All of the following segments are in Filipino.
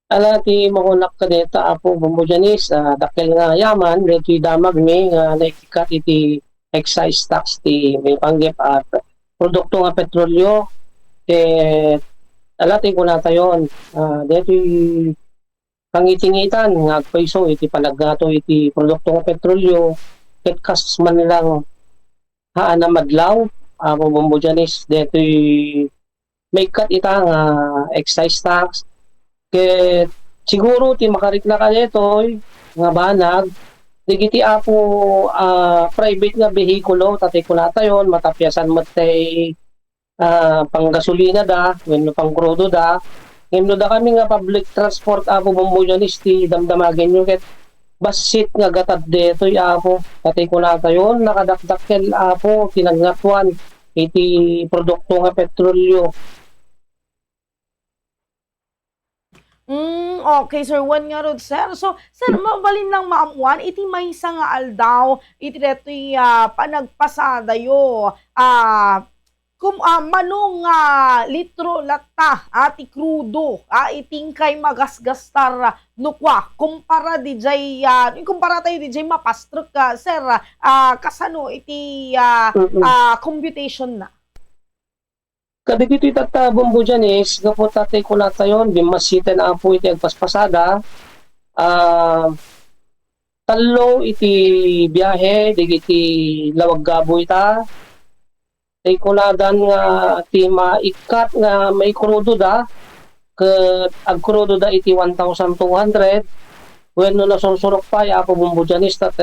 Ala ti makunak kadeta apo bumbujanis dakkel nga yaman deti damag mi nga naikikat iti excise tax ti may panggep at produkto nga petrolyo ket ala ti kunatayon deti pangitingitan nga agpaiso iti palaggato iti produkto nga petrolyo ket kas man lang haan na madlaw apo bumbujanis deti may kat ita nga excise tax ket siguro ti makarikna ka detoy nga banag digiti apo private nga behikulo tatay kunatayon matapyasan met tay panggasolina da wenno pang krudo da ngem da kami nga public transport apo bumbujanis ti damdamagen nyo ket basit nga gatad detoy apo tatay kunatayon nakadakdakkel apo tinagngatuan iti produkto nga petrolyo. Okay, sir. One nga rod, sir. So, sir, mabalin lang maamuan, iti maysa nga aldaw, iti detoy panagpasada yo. Manong litro lata ati krudo iting kay magasgastar nukwa kumpara di jay kumpara tayo di jay mapastrok sir kasano iti computation na. Kadagiti tata bumbujanis gapo tatay kunatayon bimasiten apo iti agpaspasada tallo iti biyahe digiti lawag gaboy ta tay kunadan nga ti maikat nga may krudo da ket ag krudo da iti 1,200 wenno nasursurok pa ya apo bumbujanis tat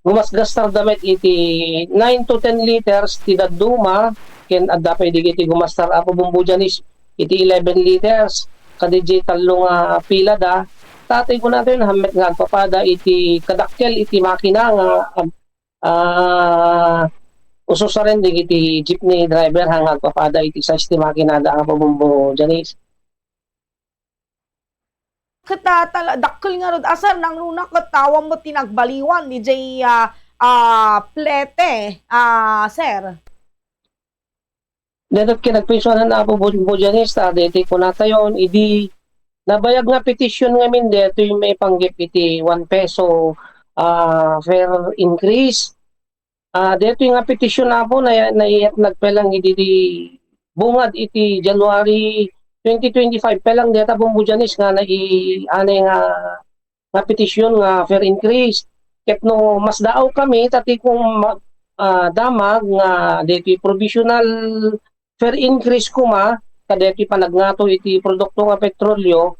gumasgastar damet iti 9 to 10 liters ti dadduma ken adda pay digiti gumastar apo bumbujanis iti 11 liters kadiji tallo nga pila da tatay ko natin hamet nga agpapada iti kadakkel iti makina nga usos ren digiti jeepney driver hang agpapada iti size ti makina da apo bumbujanis. Kita dakkel nga rod asar nang nuna katawa mo tinagbaliwan ni jay plete sir. Dapat kinagpisonan na apo bumbujanista deti kunatayon idi nabayag nga petisyon ngamin deto yung may panggip iti 1 peso fare increase. Deto yung nga petisyon na po na nagpelang iti bungad iti January 2025 pelang deta bumbujanis nga anay nga petisyon nga fare increase. Ket no mas daaw kami tati kung damag nga deto provisional fare increase kuma kadeti panagnato iti produkto nga petrolyo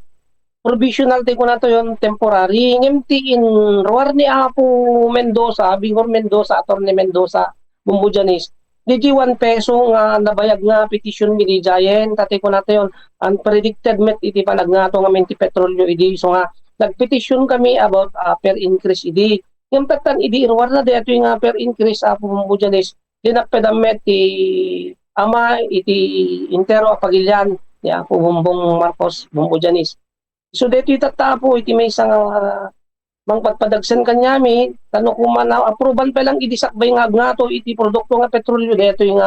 provisional ti kunato yon temporary ngem ti in ruar ni apo Mendoza Bingor Mendoza Attorney Mendoza bumbujanis diji 1 peso nga nabayag nga petisyon mi di Jayen tati kunato yon unpredicted met iti panagnato nga men ti petrolyo idi so nga nagpetisyon kami about fare increase idi ngem tatan idi ruar na deto nga fare increase apo bumbujanis dinappedamet ti ama iti intero apagilyan ni Apo Bongbong Marcos Bumbujanis. So dito itatapo iti may isang mangpagpadagsan kanyami tano kuman approval pa lang idisakbay nga agnato iti produkto nga petrolyo dito yung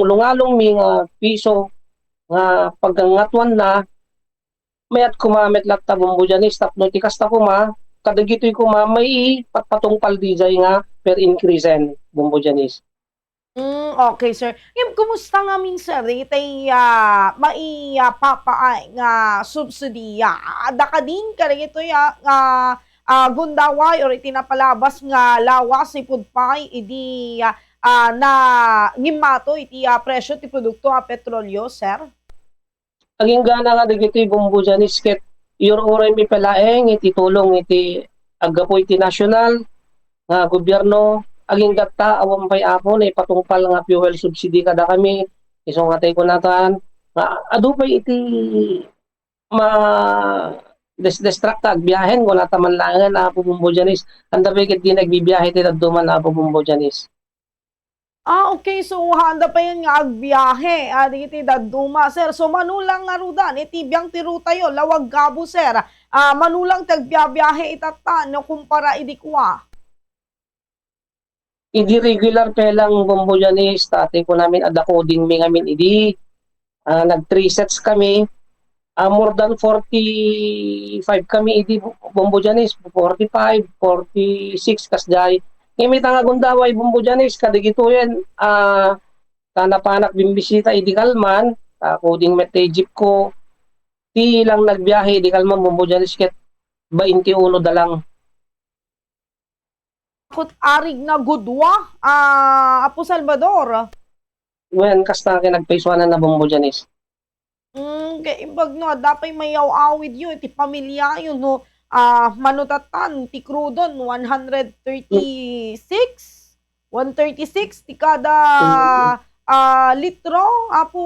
lungalong mi nga piso nga pagngatuan na mayat kumamet lakta Bumbujanis tapno iti kasta kuma kadagitoy kuma may patpatungpal di jay nga per increasen Bumbujanis. Okay, sir. Kumusta nga minsan itay maipapaay nga subsidiya? Ada ka din ka rin ito nga gundaway or itinapalabas nga lawas ni Pudpay idi na ngimato iti presyo ti produkto nga petrolyo, sir? Aging gana nga digiti Bumbujanis ket your oray mi palaeng iti tulong iti agapo iti national nga gobyerno aging gatta awam pay apo na ipatungpal nga fuel subsidy kada kami isong atay ko natan adu pay iti ma destructag biyahen ko nataman langan na apo Bumbujanis anda pay ket di nagbibiyahe ti dadduman na apo Bumbujanis. Okay. So, handa pa yan nga agbiyahe. Di daduma, sir. So, manulang nga rudan. Itibiyang tiruta yun. Lawag gabo, sir. Manulang tagbiyahe itata. No, kumpara idikwa. Idi regular pelang Bumbujanis tate ko namin ada coding mi ngamin idi nag 3 sets kami more than 45 kami iti Bombojanes, 45, 46 kasjay. Ngimit ang agundaway Bombojanes, kadigito yan, tanapanak bimbisita idi kalman, kuding metay jeep ko, ti lang nagbiyahe idi kalman Bombojanes ket 21 dalang. Kut arig na gudwa, Apo Salvador. Wen kasta kinagpaiswanan na Bombojanes. Kay imbag no, dapay mayaw awid yun, ti pamilya yun, no, manutatan, ti krudon, 136, ti kada litro, Apo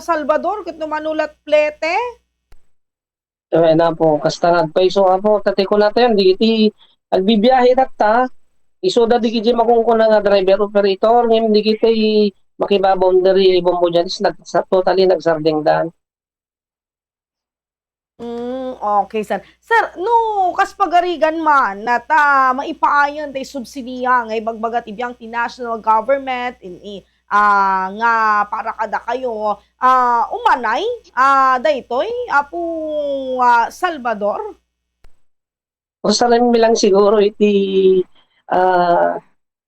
Salvador, kat no manulat plete. Na po, kasta nagpaiso po, tate ko natin, di iti, agbibiyahe ta, iso da di kiti makungkuna nga driver operator, ngayon di kiti makibaboundary Bombojanes, totally nagsarding dan. Okay, sir. Sir, no, kas pagarigan man, nata maipaayan tay subsidiya ngay bagbagat ibiyang ti national government nga para kada kayo umanay daytoy Apo Salvador. O sa rin lang siguro iti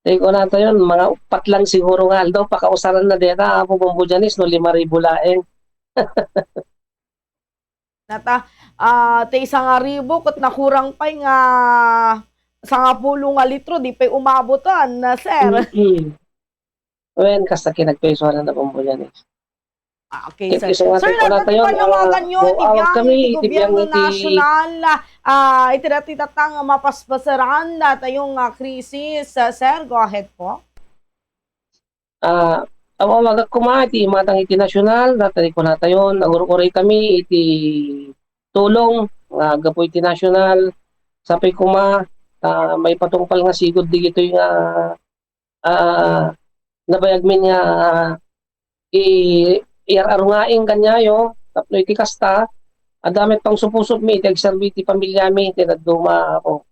ko na to yun, mga upat lang siguro nga daw pakausaran na deta po Bombojanes no 5,000 laeng. Nata te isang ribo ket nakurang pay nga 10 nga litro di pay umabotan na sir. Wen kasta kinagpaisoan na Bombojanes. Okay, sir. Sir, Sir, panawagan nyo, gobyerno nasyonal, itiratatang mapaspasaran na tayong krisis. Sir, go ahead po. Ang umaga kuma iti matang iti nasyonal, datari ko na tayo, nagurkuray kami iti tulong, gapo iti nasyonal, sapay kuma, may patungpal nga sigod di ito yung nabayagmin nga iararungaing kanyayo, tapno iti kasta, adamit pang supusup mi, iti agserbi iti pamilya mi, iti nagduma ako.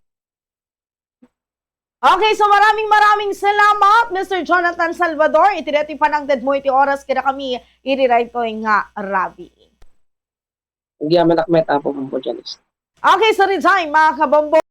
Okay, so maraming salamat, Mr. Jonathan Salvador. Itireti panangdad mo iti oras kaya kami iriray ko nga Rabi. Hindi naman nakmet po Bombojanes. Okay, so rin mga kabombo.